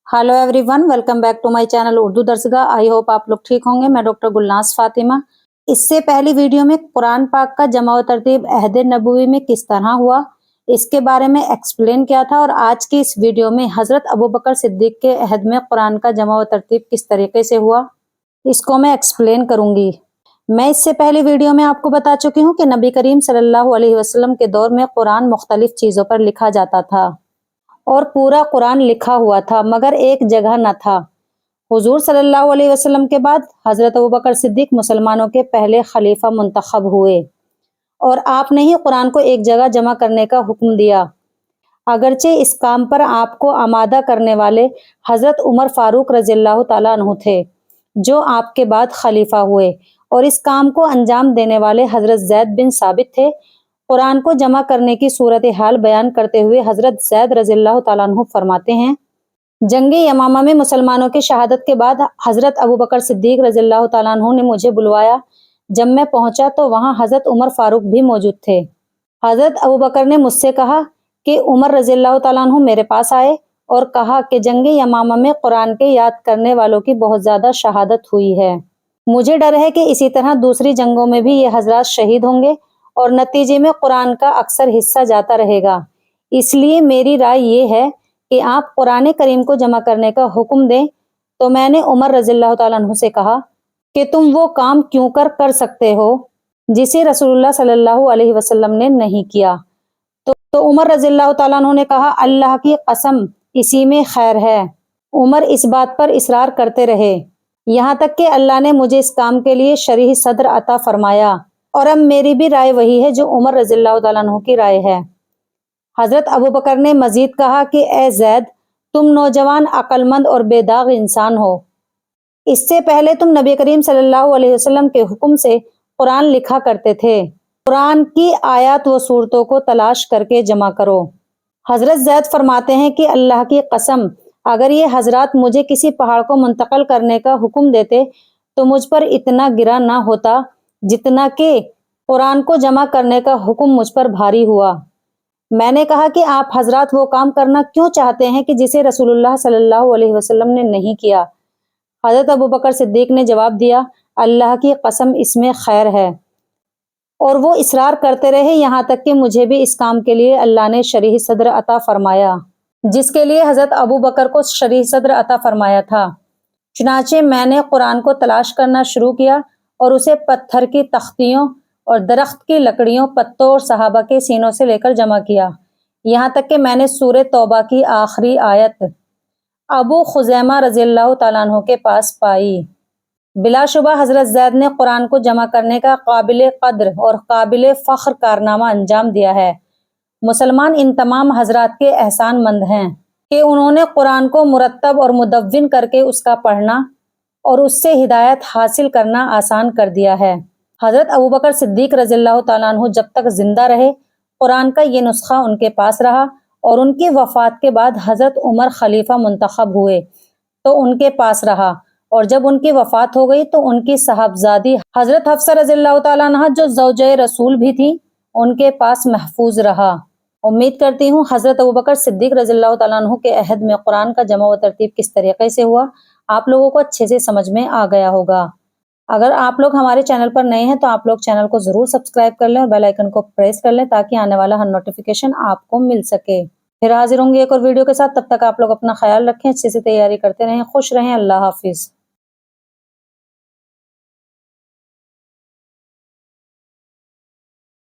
Hello everyone, welcome back to my channel Urdu Darsgah. I hope आप लोग ठीक होंगे। मैं डॉक्टर गुलनाज फातिमा। इससे पहली वीडियो में कुरान पाक का जमा व तरतीब अहद नबवी में किस तरह हुआ, इसके बारे में एक्सप्लेन किया था। और आज की इस वीडियो में हज़रत अबू बकर सिद्दीक के अहद में कुरान का जमा व तरतीब किस तरीके से हुआ, इसको मैं एक्सप्लेन करूंगी। मैं इससे पहले वीडियो में आपको बता चुकी हूँ कि नबी करीम सल्लल्लाहु अलैहि वसल्लम के दौर में कुरान मुख्तलिफ चीज़ों पर लिखा जाता था और पूरा कुरान लिखा हुआ था, मगर एक जगह न था। हुजूर सल्लल्लाहु अलैहि वसल्लम के बाद हज़रत अबू बकर सिद्दीक मुसलमानों के पहले खलीफा मुंतखब हुए और आपने ही कुरान को एक जगह जमा करने का हुक्म दिया। अगरचे इस काम पर आपको आमादा करने वाले हज़रत उमर फारूक रज़ियल्लाहु ताला अन्हु थे, जो आपके बाद खलीफा हुए, और इस काम को अंजाम देने वाले हज़रत ज़ैद बिन साबित थे। कुरान को जमा करने की सूरत हाल बयान करते हुए हज़रत ज़ैद रज़ियल्लाहु ताला अन्हु फरमाते हैं, जंगे यमामा में मुसलमानों की शहादत के बाद हज़रत अबू बकर सिद्दीक रज़ियल्लाहु ताला अन्हु ने मुझे बुलवाया। जब मैं पहुंचा तो वहां हज़रत उमर फारूक भी मौजूद थे। हज़रत अबू बकर ने मुझसे कहा कि उमर रज़ियल्लाहु ताला अन्हु मेरे पास आए और कहा कि जंगे यमामा में कुरान के याद करने वालों की बहुत ज़्यादा शहादत हुई है। मुझे डर है कि इसी तरह दूसरी जंगों में भी ये हजरात शहीद होंगे और नतीजे में कुरान का अक्सर हिस्सा जाता रहेगा। इसलिए मेरी राय ये है कि आप कुरान करीम को जमा करने का हुक्म दें। तो मैंने उमर रज़ियल्लाहु ताला अन्हु से कहा कि तुम वो काम क्यों कर सकते हो जिसे रसूलुल्लाह सल्लल्लाहु अलैहि वसल्लम ने नहीं किया। तो उमर रज़ियल्लाहु ताला अन्हु ने कहा, अल्लाह की कसम, इसी में खैर है। उमर इस बात पर इसरार करते रहे, यहाँ तक कि अल्लाह ने मुझे इस काम के लिए शरीह सद्र अता फरमाया। और अब मेरी भी राय वही है जो उमर रज़ियल्लाहु ताला अन्हु की राय है। हज़रत अबू बकर ने मजीद कहा कि ए ज़ैद, तुम नौजवान, अक्लमंद और बेदाग इंसान हो। इससे पहले तुम नबी करीम सल्लल्लाहु अलैहि वसल्लम के हुक्म से कुरान लिखा करते थे। कुरान की आयत व सूरतों को तलाश करके जमा करो। हज़रत ज़ैद फरमाते हैं कि अल्लाह की कसम, अगर ये हजरात मुझे किसी पहाड़ को मुंतकिल करने का हुक्म देते तो मुझ पर इतना गिरा ना होता जितना कि कुरान को जमा करने का हुक्म मुझ पर भारी हुआ। मैंने कहा कि आप हजरात वो काम करना क्यों चाहते हैं कि जिसे रसूलुल्लाह सल्लल्लाहु अलैहि वसल्लम ने नहीं किया। हज़रत अबू बकर सिद्दीक ने जवाब दिया, अल्लाह की कसम, इसमें खैर है। और वो इसरार करते रहे, यहाँ तक कि मुझे भी इस काम के लिए अल्लाह ने शरीह सद्र अता फरमाया, जिसके लिए हज़रत अबू बकर को शरीह सद्र अता फरमाया था। चुनाचे मैंने कुरान को तलाश करना शुरू किया और उसे पत्थर की तख्तियों और दरख्त की लकड़ियों, पत्तों और सहाबा के सीनों से लेकर जमा किया, यहाँ तक कि मैंने सूरह तौबा की आखिरी आयत अबू खुज़ैमा रज़ियल्लाहु ताला अन्हु के पास पाई। बिलाशुबा हज़रत ज़ैद ने कुरान को जमा करने का काबिल कद्र और काबिल फ़ख्र कारनामा अंजाम दिया है। मुसलमान इन तमाम हजरात के एहसान मंद हैं कि उन्होंने कुरान को मुरत्तब और मुदव्विन करके उसका पढ़ना और उससे हिदायत हासिल करना आसान कर दिया है। हज़रत अबू बकर सिद्दीक रज़ियल्लाहु ताला अन्हु जब तक जिंदा रहे, कुरान का ये नुस्खा उनके पास रहा, और उनकी वफ़ात के बाद हज़रत उमर खलीफा मुंतखब हुए तो उनके पास रहा, और जब उनकी वफ़ात हो गई तो उनकी साहबजादी हज़रत हफ्सा रज़ियल्लाहु ताला अन्हा, जो ज़ौजे रसूल भी थी, उनके पास महफूज रहा। उम्मीद करती हूँ हज़रत अबू बकर सिद्दीक रज़ियल्लाहु ताला अन्हु के अहद में कुरान का जमा व तरतीब किस तरीके से हुआ, आप लोगों को अच्छे से समझ में आ गया होगा। अगर आप लोग हमारे चैनल पर नए हैं तो आप लोग चैनल को ज़रूर सब्सक्राइब कर लें और बेल आइकन को प्रेस कर लें, ताकि आने वाला हर नोटिफिकेशन आपको मिल सके। फिर हाजिर होंगे एक और वीडियो के साथ। तब तक आप लोग अपना ख्याल रखें, अच्छे से तैयारी करते रहें, खुश रहें। अल्लाह हाफिज़।